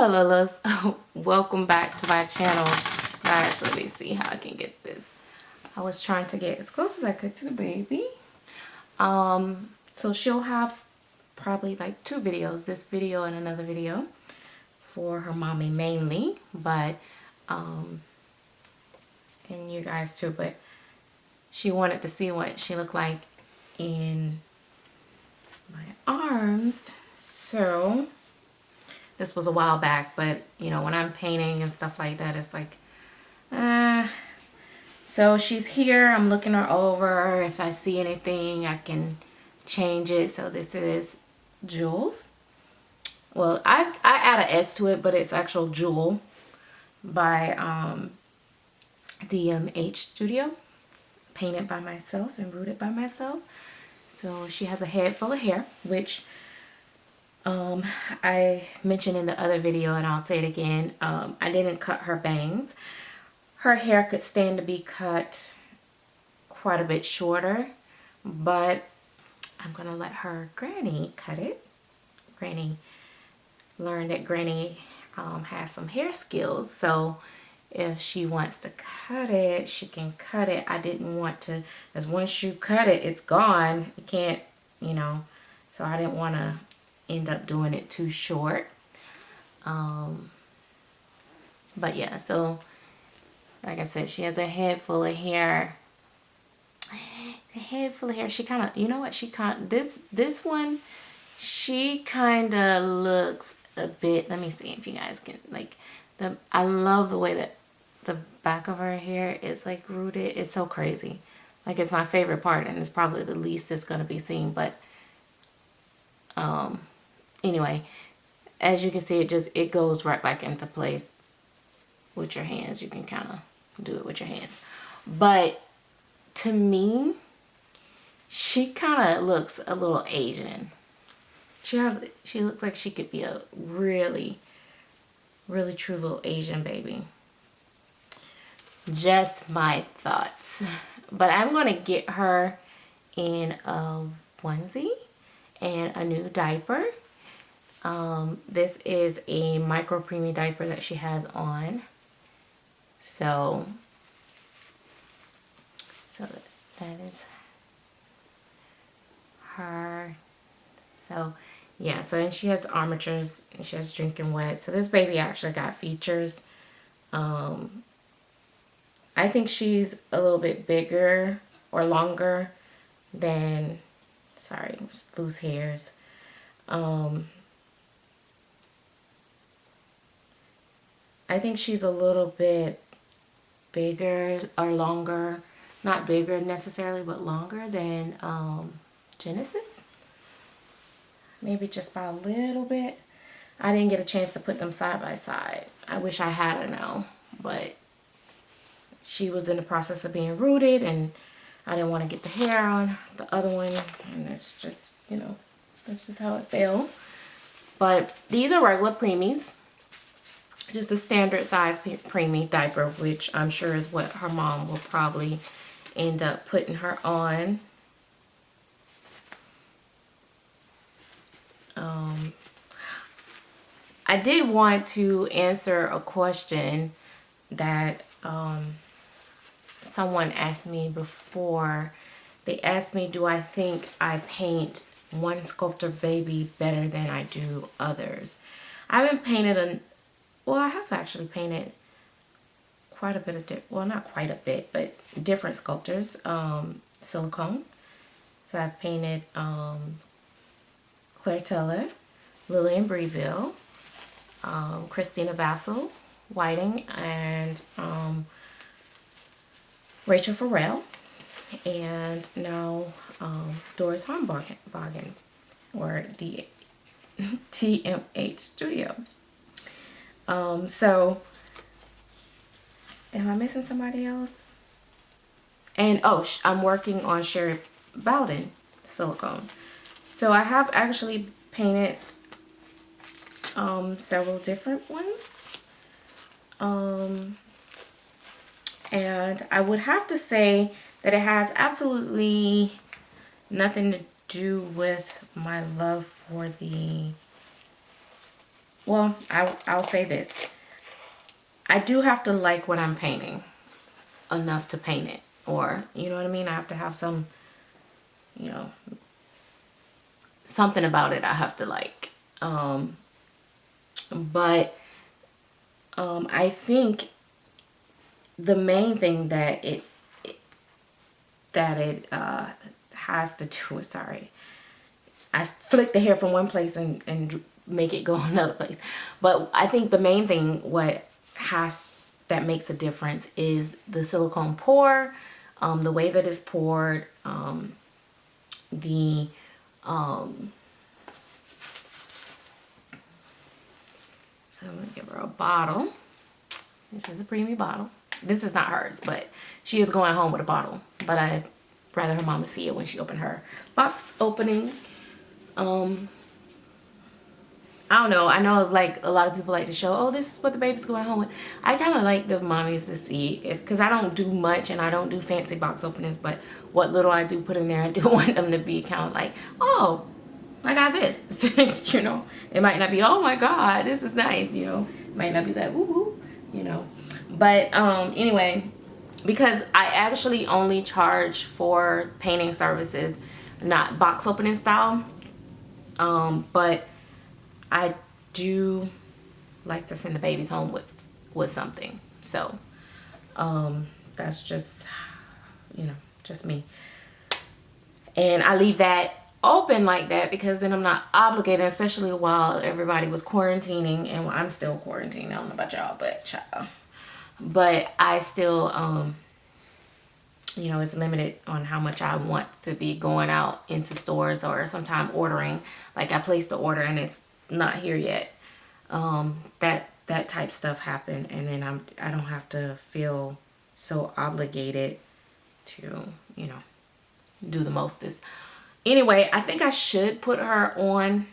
Hello Lillas, welcome back to my channel. Guys, let me see how I can get this. I was trying to get as close as I could to the baby. So she'll have probably like 2 videos, this video and another video for her mommy mainly, but and you guys too, but she wanted to see what she looked like in my arms. So this was a while back, but you know, when I'm painting and stuff like that, it's like, so she's here. I'm looking her over. If I see anything, I can change it. So this is Jules. Well, I add an S to it, but it's actual Jewel by DMH Studio. Painted by myself and rooted by myself. So she has a head full of hair, which I mentioned in the other video, and I'll say it again. I didn't cut her bangs. Her hair could stand to be cut quite a bit shorter, but I'm gonna let her granny cut it. Granny learned that Granny has some hair skills, so if she wants to cut it, she can cut it. I didn't want to, as once you cut it, it's gone. You can't, you know, so I didn't want to end up doing it too short. But yeah, so like I said, she has a head full of hair. A head full of hair. She kind of, you know what, she kind of, this one, she kind of looks a bit, let me see if you guys can, like, I love the way that the back of her hair is like rooted. It's so crazy. Like, it's my favorite part, and it's probably the least it's going to be seen, but anyway, as you can see, it goes right back into place with your hands. You can kind of do it with your hands, but to me, she kind of looks a little Asian. She looks like she could be a really true little Asian baby. Just my thoughts. But I'm going to get her in a onesie and a new diaper. This is a micro preemie diaper that she has on. So that is her. So yeah, so and she has armatures and she has drinking wet. So this baby actually got features. I think she's a little bit bigger or longer than, sorry, loose hairs. I think she's a little bit bigger or longer, not bigger necessarily, but longer than Genesis. Maybe just by a little bit. I didn't get a chance to put them side by side. I wish I had it now, but she was in the process of being rooted, and I didn't want to get the hair on the other one, and it's just, you know, that's just how it fell. But these are regular preemies, just a standard size preemie diaper, which I'm sure is what her mom will probably end up putting her on. I did want to answer a question that someone asked me before. They asked me, do I think I paint one sculptor baby better than I do others? I haven't painted well, I have actually painted quite a bit of, well, not quite a bit, but different sculptors, Silicone. So I've painted Claire Teller, Lillian Breville, Christina Vassell, Whiting, and Rachel Farrell, and now Doris Hornbogen, or TMH Studio. So, am I missing somebody else? And oh, I'm working on Sherry Bowden Silicone. So I have actually painted several different ones. And I would have to say that it has absolutely nothing to do with my love for the well, I'll say this. I do have to like what I'm painting enough to paint it. Or, you know what I mean? I have to have some, you know, something about it I have to like. But I think the main thing that it has to do with, sorry, I flick the hair from one place and make it go another place. But I think the main thing that makes a difference is the silicone pour, the way that it's poured, the so I'm gonna give her a bottle. This is a Preemie bottle. This is not hers, but she is going home with a bottle. But I'd rather her mama see it when she opened her box opening. I don't know. I know like a lot of people like to show, oh, this is what the baby's going home with. I kind of like the mommies to see, because I don't do much and I don't do fancy box openings, but what little I do put in there, I do want them to be kind of like, oh, I got this. You know, it might not be, oh my God, this is nice. You know, it might not be that, woo, you know. But anyway, because I actually only charge for painting services, not box opening style. But I do like to send the babies home with something. So that's just, you know, just me. And I leave that open like that because then I'm not obligated, especially while everybody was quarantining, and I'm still quarantining. I don't know about y'all, but I still you know, it's limited on how much I want to be going out into stores, or sometime ordering. Like I placed the order and it's not here yet. That type stuff happened, and then I don't have to feel so obligated to, you know, do the mostest. Anyway, I think I should put her on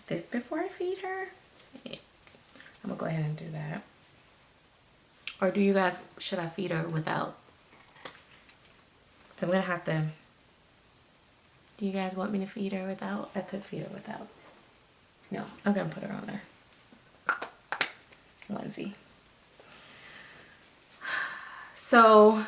this before I feed her. Yeah. I'm gonna go ahead and do that. Or do you guys, should I feed her without? So I'm gonna have to, do you guys want me to feed her without? I could feed her without. No, I'm gonna put her on there. Onesie. So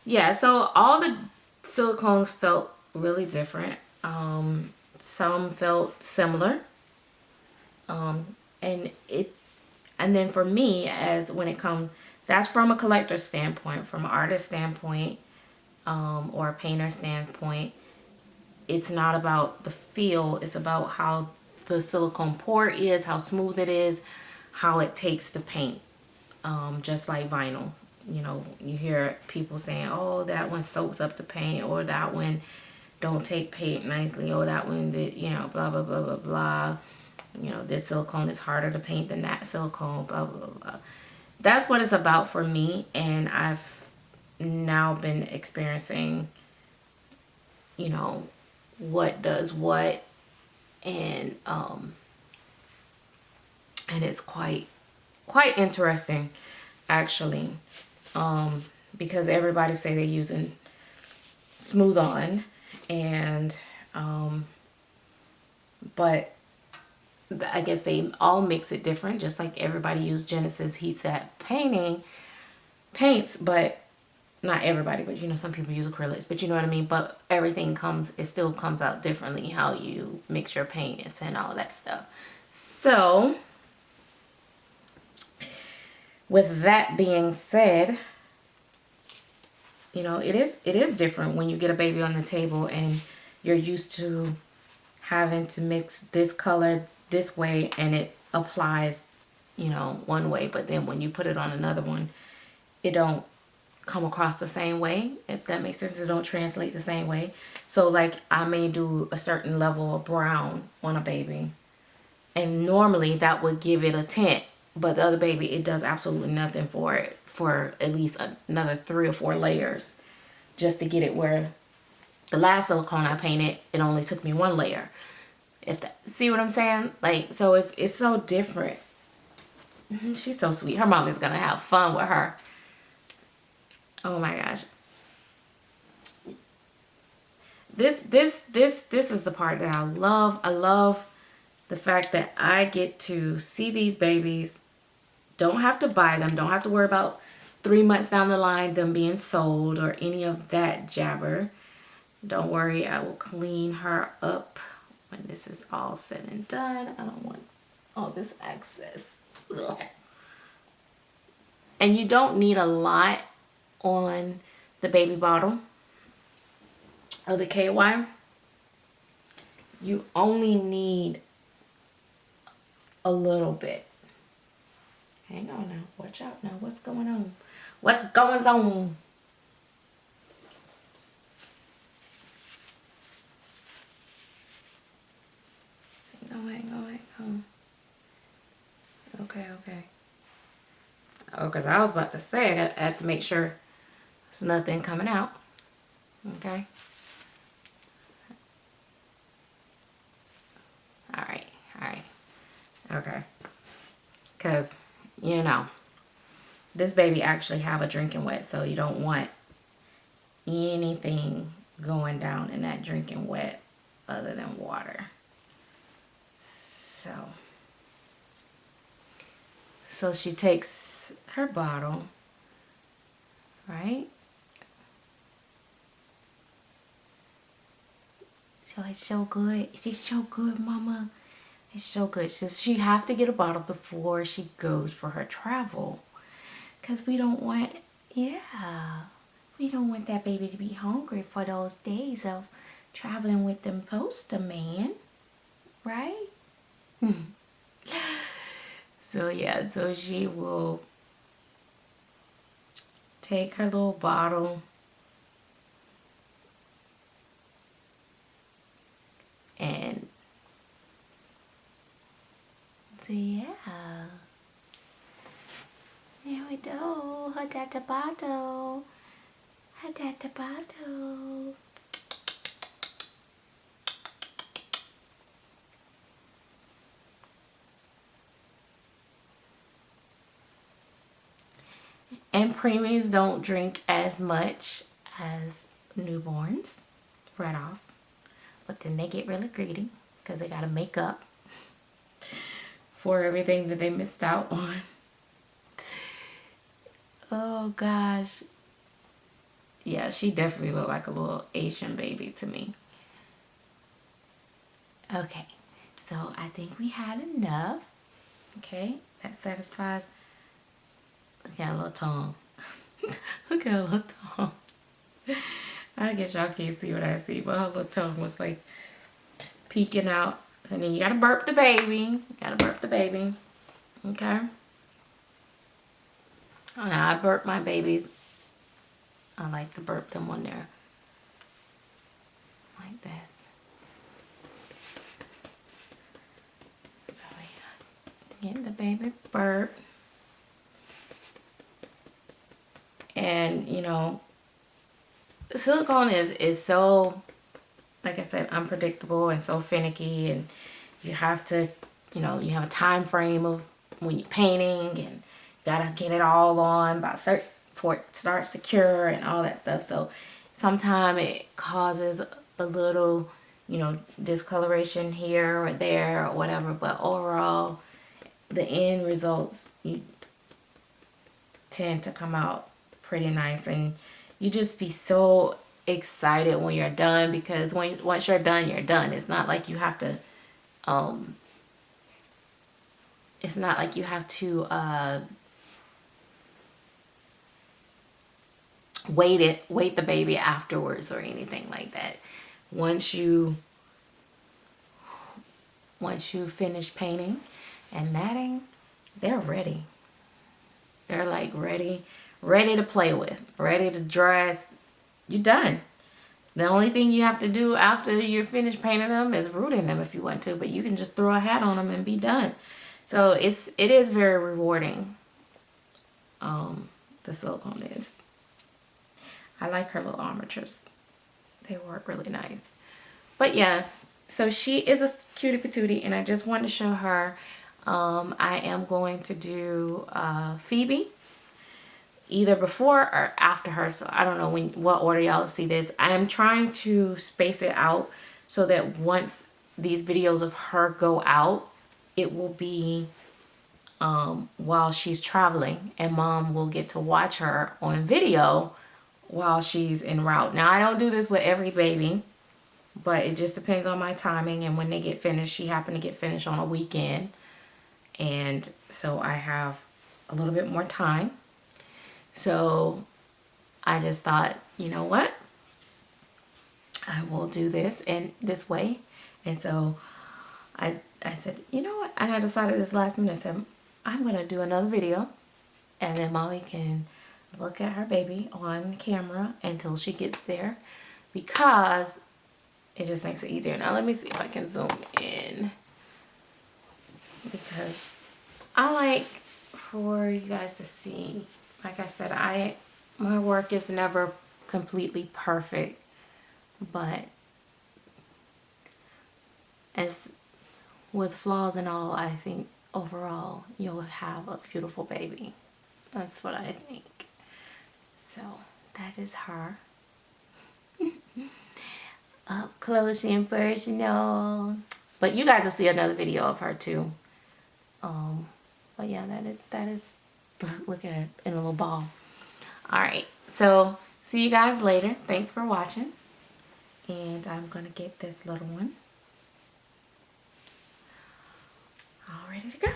yeah, so all the silicones felt really different. Some felt similar. And then for me, as when it comes, that's from a collector standpoint. From an artist standpoint, or a painter standpoint, it's not about the feel, it's about how the silicone pour is, how smooth it is, how it takes the paint. Just like vinyl, you know, you hear people saying, oh, that one soaks up the paint, or that one don't take paint nicely, or that one, you know, blah blah blah blah blah, you know, this silicone is harder to paint than that silicone, blah blah blah. That's what it's about for me. And I've now been experiencing, you know, what does what, and it's quite interesting actually, because everybody say they're using Smooth On, and but I guess they all mix it different, just like everybody use Genesis Heat Set paints, but not everybody, but you know, some people use acrylics, but you know what I mean. But everything it still comes out differently, how you mix your paints and all that stuff. So with that being said, you know, it is different when you get a baby on the table and you're used to having to mix this color this way and it applies, you know, one way, but then when you put it on another one, it don't come across the same way, if that makes sense. It don't translate the same way. So like I may do a certain level of brown on a baby, and normally that would give it a tint, but the other baby, it does absolutely nothing for it for at least another 3 or 4 layers just to get it where the last silicone I painted, it only took me 1 layer. See what I'm saying? Like, so it's so different. She's so sweet. Her mom is gonna have fun with her. Oh my gosh. This is the part that I love. I love the fact that I get to see these babies, don't have to buy them, don't have to worry about 3 months down the line them being sold or any of that jabber. Don't worry, I will clean her up when this is all said and done. I don't want all this excess. Ugh. And you don't need a lot on the baby bottle of the KY. You only need a little bit. Hang on now. Watch out now. What's going on? What's going on? Hang on. Okay. Oh, because I was about to say I have to make sure there's nothing coming out. Okay. All right. Okay. Because, you know, this baby actually have a drinking wet, so you don't want anything going down in that drinking wet other than water. So she takes her bottle, right? So it's so good. It's so good, Mama. It's so good. So she have to get a bottle before she goes for her travel. Because we don't want, we don't want that baby to be hungry for those days of traveling with them poster man. Right? So she will take her little bottle and here we go. Her data bottle. And preemies don't drink as much as newborns right off. But then they get really greedy because they got to make up for everything that they missed out on. Oh gosh. Yeah, she definitely looked like a little Asian baby to me. Okay, so I think we had enough. Okay, that satisfies. Look at her little tongue. Look at her little tongue. I guess y'all can't see what I see, but her little tongue was like peeking out. And then you gotta burp the baby. Okay. Now I burp my babies. I like to burp them when they're like this. So yeah, get the baby burp. And you know, silicone is so, like I said, unpredictable and so finicky, and you have to, you know, you have a time frame of when you're painting and you gotta get it all on by certain before it starts to cure and all that stuff. So sometimes it causes a little, you know, discoloration here or there or whatever, but overall the end results you tend to come out pretty nice, and you just be so excited when you're done, because once you're done, you're done. It's not like you have to wait the baby afterwards or anything like that. Once you finish painting and matting, they're ready. They're like ready to play with, ready to dress. You're done. The only thing you have to do after you're finished painting them is rooting them if you want to, but you can just throw a hat on them and be done. So it is very rewarding. The silicone is. I like her little armatures. They work really nice. But yeah, so she is a cutie patootie, and I just wanted to show her. I am going to do Phoebe either before or after her, so I don't know what order y'all see this. I am trying to space it out so that once these videos of her go out, it will be while she's traveling, and mom will get to watch her on video while she's en route. Now I don't do this with every baby, but it just depends on my timing and when they get finished. She happened to get finished on a weekend, and so I have a little bit more time. So I just thought, you know what, I will do this in this way. And so I said, you know what, and I decided this last minute, I said, I'm gonna do another video, and then mommy can look at her baby on camera until she gets there, because it just makes it easier. Now let me see if I can zoom in, because I like for you guys to see. Like I said, my work is never completely perfect, but as with flaws and all, I think overall you'll have a beautiful baby. That's what I think. So that is her. Up close and personal. But you guys will see another video of her too. But yeah, that is look at her in a little ball. Alright, so see you guys later. Thanks for watching. And I'm gonna get this little one all ready to go.